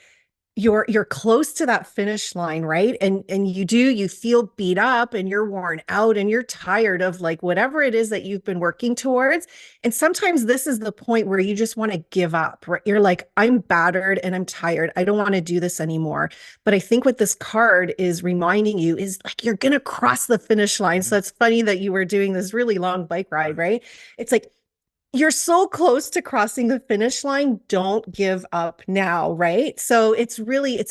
you're close to that finish line, right? And you feel beat up and you're worn out and you're tired of like whatever it is that you've been working towards. And sometimes this is the point where you just want to give up, right? You're like, I'm battered and I'm tired. I don't want to do this anymore. But I think what this card is reminding you is like you're gonna cross the finish line. So it's funny that you were doing this really long bike ride, right? It's like you're so close to crossing the finish line. Don't give up now, right? So it's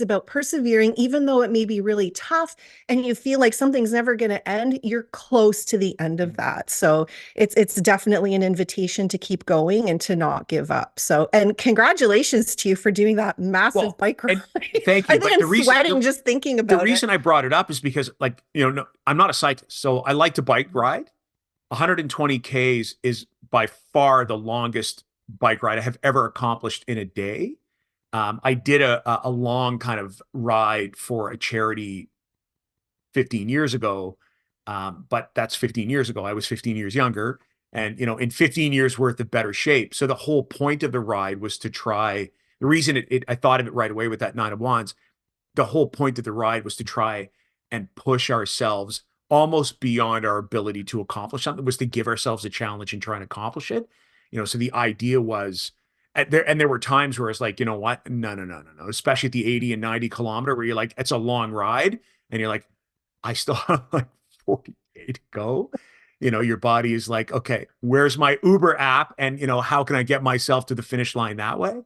about persevering, even though it may be really tough and you feel like something's never going to end, you're close to the end of that. So it's definitely an invitation to keep going and to not give up. So, and congratulations to you for doing that massive bike ride. Thank you. I think I'm sweating just thinking about it. The reason I brought it up is because, like, no, I'm not a cyclist, so I like to bike ride. 120 Ks is by far the longest bike ride I have ever accomplished in a day. I did a long kind of ride for a charity 15 years ago, but that's 15 years ago. I was 15 years younger, and in 15 years worth of better shape. So the whole point of the ride was to try. The reason I thought of it right away with that Nine of Wands. The whole point of the ride was to try and push ourselves almost beyond our ability to accomplish something, was to give ourselves a challenge and try and accomplish it. So the idea was, and there were times where it's like, you know what? No, especially at the 80 and 90 kilometer where you're like, it's a long ride. And you're like, I still have like 40K to go. Your body is like, okay, where's my Uber app? And, how can I get myself to the finish line that way?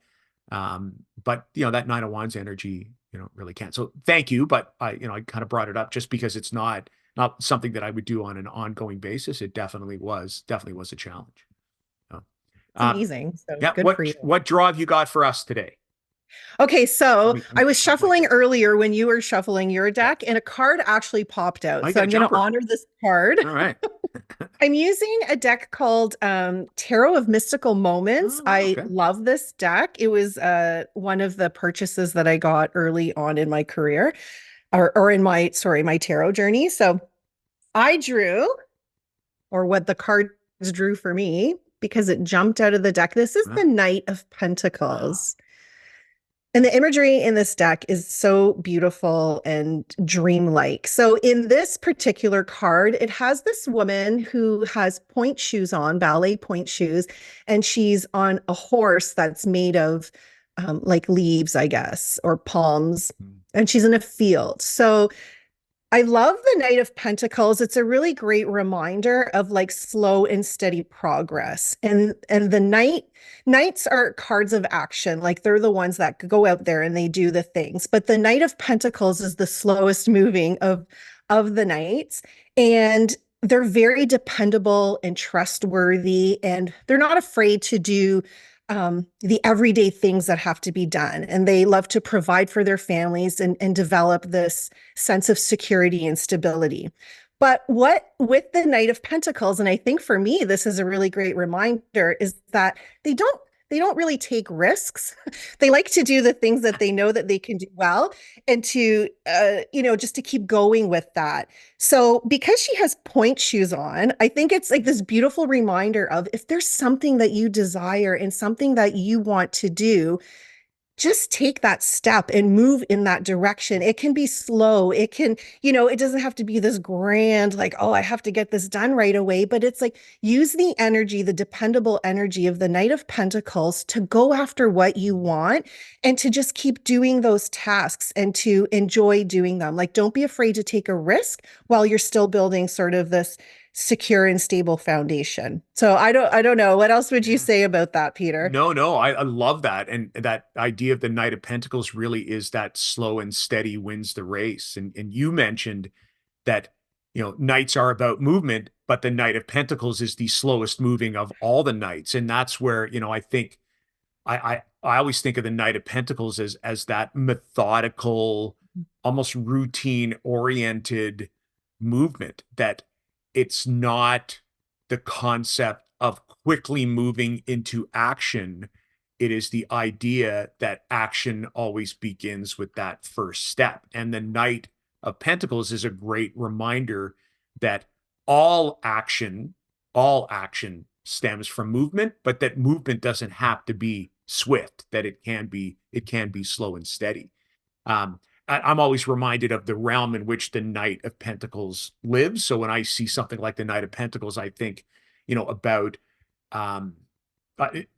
But that Nine of Wands energy, really can't. So thank you. But I kind of brought it up just because it's not something that I would do on an ongoing basis. It definitely was a challenge. It's amazing. So yeah. good for you. What draw have you got for us today? Okay, so I was shuffling earlier when you were shuffling your deck, and a card actually popped out. So I'm going to honor this card. All right. I'm using a deck called Tarot of Mystical Moments. I love this deck. It was one of the purchases that I got early on in my career, or in my tarot journey. So I drew, or what the cards drew for me, because it jumped out of the deck. This is the Knight of Pentacles. And the imagery in this deck is so beautiful and dreamlike. So in this particular card, it has this woman who has pointe shoes on, ballet pointe shoes, and she's on a horse that's made of like leaves, I guess, or palms, and she's in a field. So I love the Knight of Pentacles. It's a really great reminder of like slow and steady progress. And the knights are cards of action. Like they're the ones that go out there and they do the things. But the Knight of Pentacles is the slowest moving of the knights. And they're very dependable and trustworthy, and they're not afraid to do the everyday things that have to be done. And they love to provide for their families and develop this sense of security and stability. But what with the Knight of Pentacles, and I think for me, this is a really great reminder, is that they don't they don't really take risks. They like to do the things that they know that they can do well, and to just to keep going with that. So because she has point shoes on, I think it's like this beautiful reminder of, if there's something that you desire and something that you want to do, just take that step and move in that direction. It can be slow. It can, it doesn't have to be this grand, like, oh, I have to get this done right away. But it's like, use the energy, the dependable energy of the Knight of Pentacles to go after what you want, and to just keep doing those tasks and to enjoy doing them. Like, don't be afraid to take a risk while you're still building sort of this secure and stable foundation. So I don't know. What else would you Yeah. say about that, Peter? No, no, I love that. And that idea of the Knight of Pentacles really is that slow and steady wins the race. And you mentioned that, knights are about movement, but the Knight of Pentacles is the slowest moving of all the knights. And that's where, I think I always think of the Knight of Pentacles as that methodical, almost routine oriented movement, that it's not the concept of quickly moving into action. It is the idea that action always begins with that first step. And the Knight of Pentacles is a great reminder that all action, all action stems from movement, but that movement doesn't have to be swift, that it can be slow and steady. I'm always reminded of the realm in which the Knight of Pentacles lives. So when I see something like the Knight of Pentacles, I think, about um, like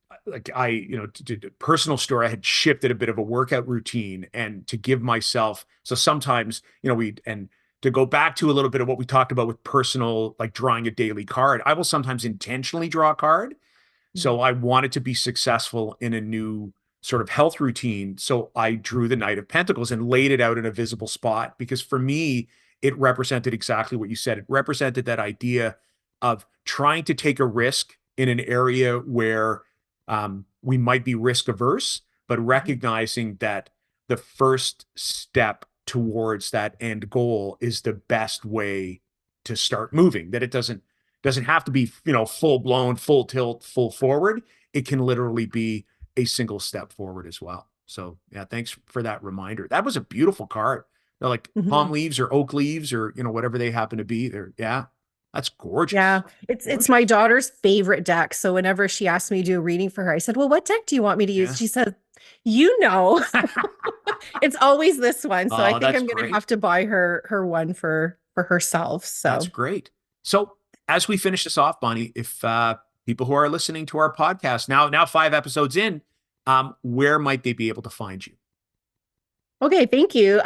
personal story. I had shifted a bit of a workout routine, and to give myself. So sometimes, to go back to a little bit of what we talked about with personal, like drawing a daily card, I will sometimes intentionally draw a card. So I wanted to be successful in a new sort of health routine. So I drew the Knight of Pentacles and laid it out in a visible spot, because for me, it represented exactly what you said. It represented that idea of trying to take a risk in an area where we might be risk averse, but recognizing that the first step towards that end goal is the best way to start moving, that it doesn't have to be, full blown, full tilt, full forward. It can literally be a single step forward as well. So yeah, thanks for that reminder. That was a beautiful card. They're like palm Mhm. leaves or oak leaves or, whatever they happen to be there. Yeah. That's Yeah, gorgeous. it's my Gorgeous. daughter's favorite deck. So whenever she asked me to do a reading for her, I said, "Well, what deck do you want me to use?" Yeah. She said, "You know, it's always this one." So I Oh, think that's I'm gonna great. have to buy her one for herself. That's So great. So as we finish this off, Bonnie, if people who are listening to our podcast now 5 episodes in, where might they be able to find you? okay, thank you.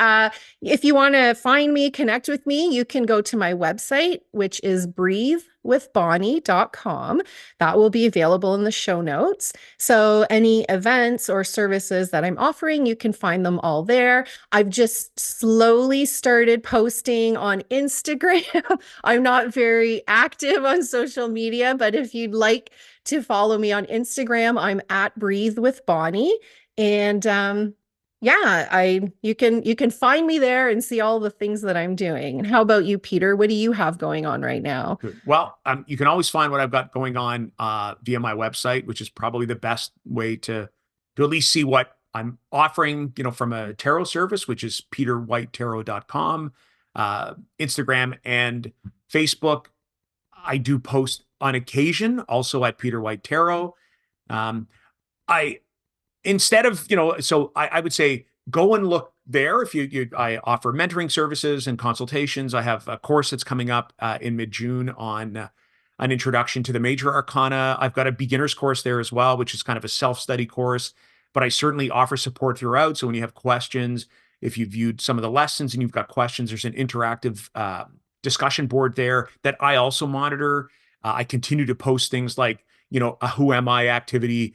If you want to find me, connect with me, you can go to my website, which is breathewithbonnie.com. That will be available in the show notes. So any events or services that I'm offering, you can find them all there. I've just slowly started posting on Instagram. I'm not very active on social media, but if you'd like to follow me on Instagram, I'm at Breathe with Bonnie. And yeah, I you can find me there and see all the things that I'm doing. And how about you, Peter? What do you have going on right now? Good. Well, you can always find what I've got going on via my website, which is probably the best way to at least see what I'm offering, from a tarot service, which is peterwhitetarot.com, Instagram and Facebook. I do post on occasion, also at Peter White Tarot. Um, I instead of so I would say go and look there. If I offer mentoring services and consultations. I have a course that's coming up in mid-June on an introduction to the Major Arcana. I've got a beginner's course there as well, which is kind of a self-study course, but I certainly offer support throughout. So when you have questions, if you viewed some of the lessons and you've got questions, there's an interactive discussion board there that I also monitor. I continue to post things like, a Who Am I activity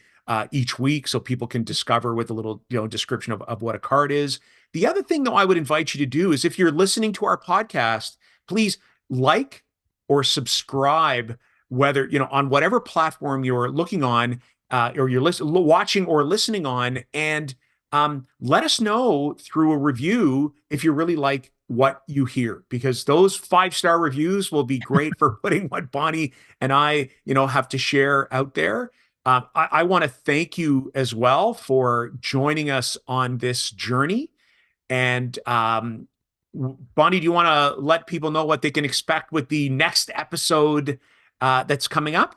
each week so people can discover with a little, description of what a card is. The other thing, though, I would invite you to do is if you're listening to our podcast, please like or subscribe, whether, on whatever platform you're looking on, or you're watching or listening on, and let us know through a review if you really like what you hear, because those 5-star reviews will be great for putting what Bonnie and I, have to share out there. I want to thank you as well for joining us on this journey. And Bonnie, do you want to let people know what they can expect with the next episode that's coming up?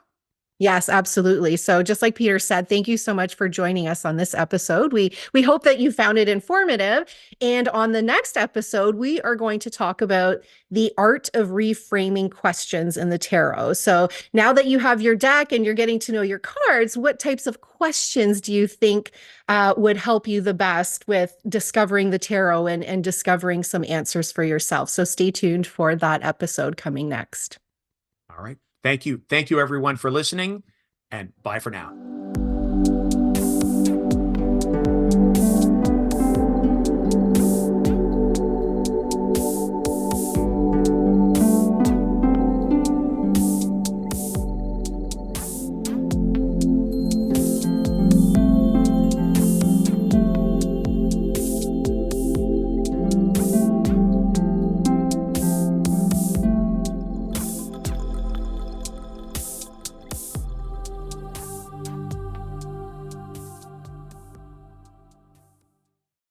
Yes, absolutely. So just like Peter said, thank you so much for joining us on this episode. We hope that you found it informative. And on the next episode, we are going to talk about the art of reframing questions in the tarot. So now that you have your deck and you're getting to know your cards, what types of questions do you think would help you the best with discovering the tarot and discovering some answers for yourself? So stay tuned for that episode coming next. All right. Thank you. Thank you, everyone, for listening, and bye for now.